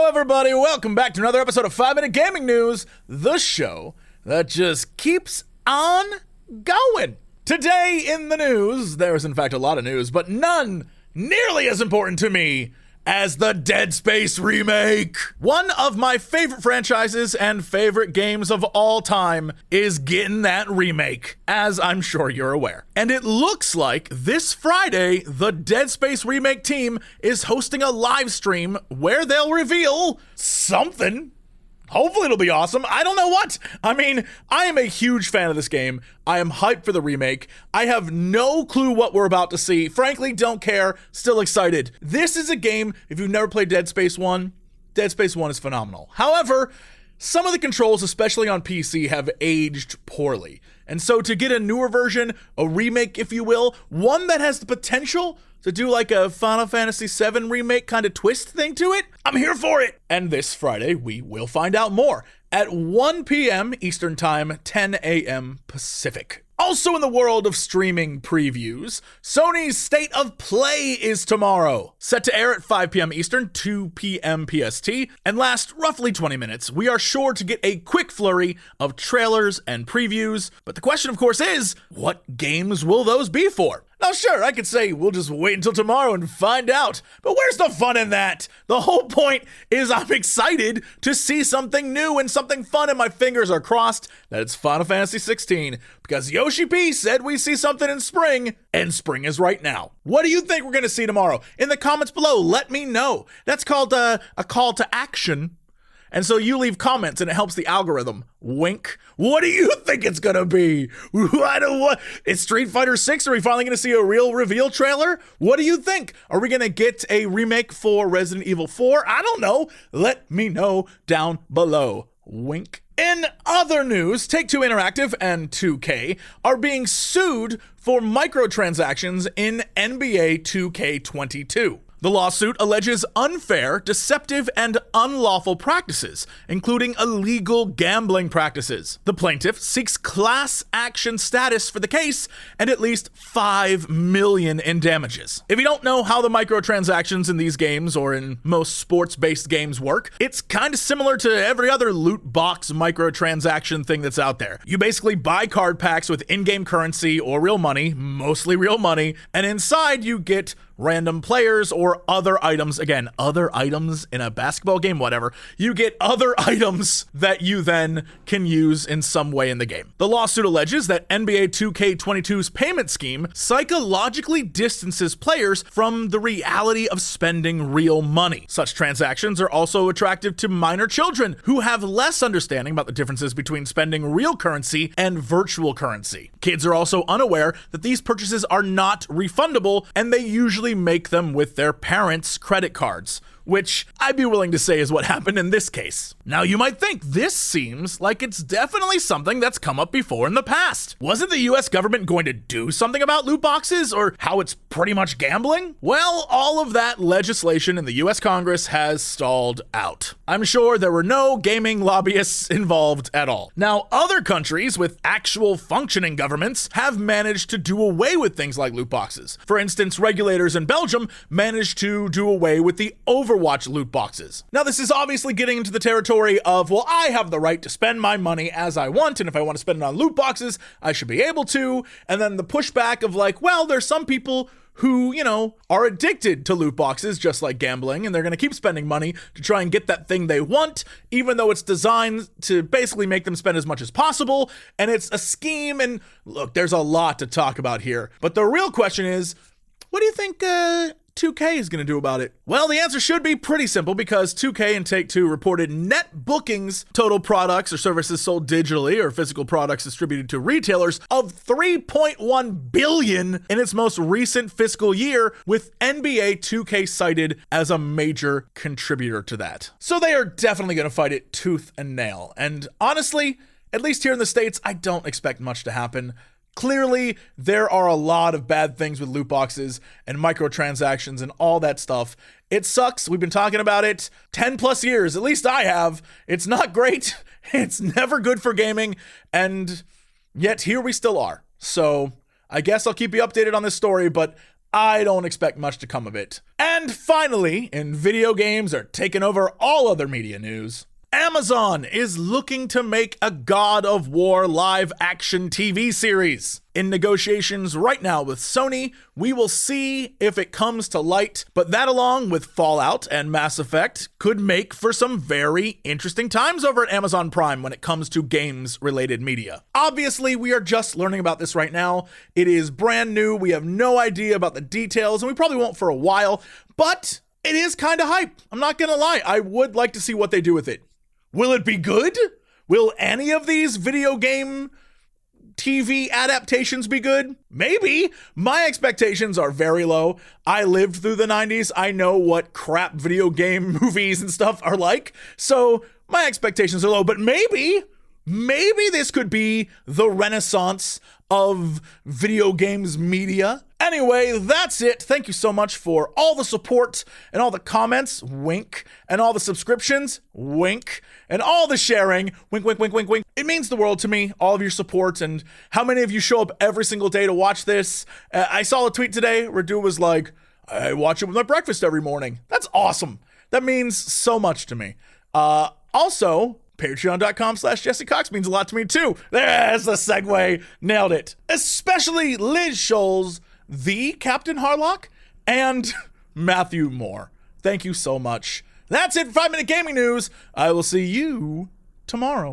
everybody. Welcome back to another episode of 5-Minute Gaming News, the show that just keeps on going. Today in the news, there is in fact a lot of news, but none nearly as important to me as the Dead Space Remake. One of my favorite franchises and favorite games of all time is getting that remake, as I'm sure you're aware. And it looks like this Friday, the Dead Space Remake team is hosting a live stream where they'll reveal something. Hopefully it'll be awesome. I don't know what. I mean, I am a huge fan of this game. I am hyped for the remake. I have no clue what we're about to see. Frankly, don't care. Still excited. This is a game, if you've never played Dead Space 1, Dead Space 1 is phenomenal. However, some of the controls, especially on PC, have aged poorly. And so to get a newer version, a remake, if you will, one that has the potential to do like a Final Fantasy VII remake kind of twist thing to it, I'm here for it. And this Friday, we will find out more at 1 p.m. Eastern Time, 10 a.m. Pacific. Also in the world of streaming previews, Sony's State of Play is tomorrow, set to air at 5 p.m. Eastern, 2 p.m. PST, and last roughly 20 minutes. We are sure to get a quick flurry of trailers and previews, but the question of course is, what games will those be for? Now sure, I could say we'll just wait until tomorrow and find out, but where's the fun in that? The whole point is I'm excited to see something new and something fun, and my fingers are crossed that it's Final Fantasy 16, because Yoshi P said we see something in spring, and spring is right now. What do you think we're gonna see tomorrow? In the comments below, let me know. That's called a call to action. And so you leave comments and it helps the algorithm. Wink. What do you think it's gonna be? It's Street Fighter 6? Are we finally gonna see a real reveal trailer? What do you think? Are we gonna get a remake for Resident Evil 4? I don't know. Let me know down below. Wink. In other news, Take-Two Interactive and 2K are being sued for microtransactions in NBA 2K22. The lawsuit alleges unfair, deceptive, and unlawful practices, including illegal gambling practices. The plaintiff seeks class action status for the case and at least $5 million in damages. If you don't know how the microtransactions in these games or in most sports-based games work, it's kind of similar to every other loot box microtransaction thing that's out there. You basically buy card packs with in-game currency or real money, mostly real money, and inside you get random players or other items. Again, other items in a basketball game, whatever. You get other items that you then can use in some way in the game. The lawsuit alleges that NBA 2K22's payment scheme psychologically distances players from the reality of spending real money. Such transactions are also attractive to minor children who have less understanding about the differences between spending real currency and virtual currency. Kids are also unaware that these purchases are not refundable, and they usually make them with their parents' credit cards, which I'd be willing to say is what happened in this case. Now you might think this seems like it's definitely something that's come up before in the past. Wasn't the US government going to do something about loot boxes or how it's pretty much gambling? Well, all of that legislation in the US Congress has stalled out. I'm sure there were no gaming lobbyists involved at all. Now, other countries with actual functioning governments have managed to do away with things like loot boxes. For instance, regulators in Belgium managed to do away with the Overwatch loot boxes. Now, this is obviously getting into the territory of, well, I have the right to spend my money as I want, and if I want to spend it on loot boxes, I should be able to. And then the pushback of like, well, there's some people who, you know, are addicted to loot boxes just like gambling, and they're going to keep spending money to try and get that thing they want, even though it's designed to basically make them spend as much as possible. And it's a scheme, and look, there's a lot to talk about here. But the real question is, what do you think 2K is going to do about it? Well, the answer should be pretty simple, because 2K and Take-Two reported net bookings, total products or services sold digitally or physical products distributed to retailers, of $3.1 billion in its most recent fiscal year, with NBA 2K cited as a major contributor to that. So they are definitely going to fight it tooth and nail. And honestly, at least here in the States, I don't expect much to happen. Clearly, there are a lot of bad things with loot boxes and microtransactions and all that stuff. It sucks. We've been talking about it 10 plus years. At least I have. It's not great. It's never good for gaming. And yet here we still are. So I guess I'll keep you updated on this story, but I don't expect much to come of it. And finally, in video games are taking over all other media news, Amazon is looking to make a God of War live action TV series. In negotiations right now with Sony, we will see if it comes to light, but that along with Fallout and Mass Effect could make for some very interesting times over at Amazon Prime when it comes to games related media. Obviously, we are just learning about this right now. It is brand new. We have no idea about the details, and we probably won't for a while, but it is kind of hype. I'm not gonna lie. I would like to see what they do with it. Will it be good? Will any of these video game TV adaptations be good? Maybe. My expectations are very low. I lived through the 90s. I know what crap video game movies and stuff are like. So my expectations are low, but maybe this could be the renaissance of video games media. Anyway, that's it. Thank you so much for all the support and all the comments, wink, and all the subscriptions, wink, and all the sharing, wink, wink, wink, wink, wink. It means the world to me, all of your support, and how many of you show up every single day to watch this. I saw a tweet today where dude was like, I watch it with my breakfast every morning. That's awesome. That means so much to me. Also, Patreon.com/Jesse Cox means a lot to me too. There's the segue. Nailed it. Especially Liz Scholes, the Captain Harlock, and Matthew Moore. Thank you so much. That's it for 5 Minute Gaming News. I will see you tomorrow.